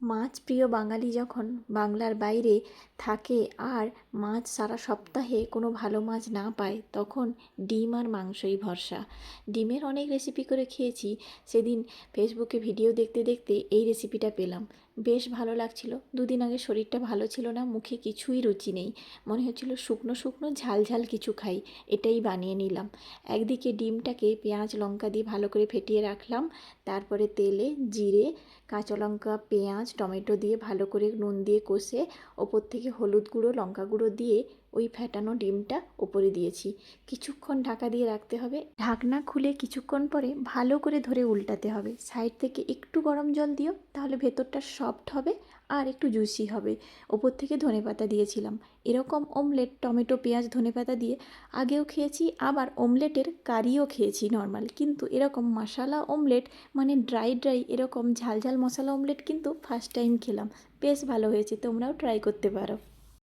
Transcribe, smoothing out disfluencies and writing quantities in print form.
মাছ প্রিয় বাঙালি যখন বাংলার বাইরে থাকে আর মাছ সারা সপ্তাহে কোনো ভালো মাছ না পায়, তখন ডিম আর মাংসই ভরসা। ডিমের অনেক রেসিপি করে খেয়েছি। সেদিন ফেসবুকে ভিডিও দেখতে দেখতে এই রেসিপিটা পেলাম, বেশ ভালো লাগছিল। দুদিন আগে শরীরটা ভালো ছিল না, মুখে কিছুই রুচি নেই, মনে হচ্ছিল শুকনো শুকনো ঝাল ঝাল কিছু খাই। এটাই বানিয়ে নিলাম। একদিকে ডিমটাকে পেঁয়াজ লঙ্কা দিয়ে ভালো করে ফেটিয়ে রাখলাম, তারপরে তেলে জিরে, কাঁচা লঙ্কা, পেঁয়াজ, টমেটো দিয়ে ভালো করে নুন দিয়ে কষে ওপর থেকে হলুদ গুঁড়ো, লঙ্কা গুঁড়ো দিয়ে ওই ফেটানো ডিমটা ওপরে দিয়েছি। কিছুক্ষণ ঢাকা দিয়ে রাখতে হবে। ঢাকনা খুলে কিছুক্ষণ পরে ভালো করে ধরে উল্টাতে হবে। সাইড থেকে একটু গরম জল দিও, তাহলে ভেতরটা সফট হবে আর একটু জুসি হবে। ওপর থেকে ধনেপাতা দিয়েছিলাম। এরকম অমলেট টমেটো পেঁয়াজ ধনেপাতা দিয়ে আগেও খেয়েছি, আবার অমলেটের কারিও খেয়েছি নর্মাল, কিন্তু এরকম মশালা অমলেট মানে ড্রাই ড্রাই এরকম ঝাল ঝাল মশলা অমলেট কিন্তু ফার্স্ট টাইম খেলাম। বেশ ভালো হয়েছে, তোমরাও ট্রাই করতে পারো।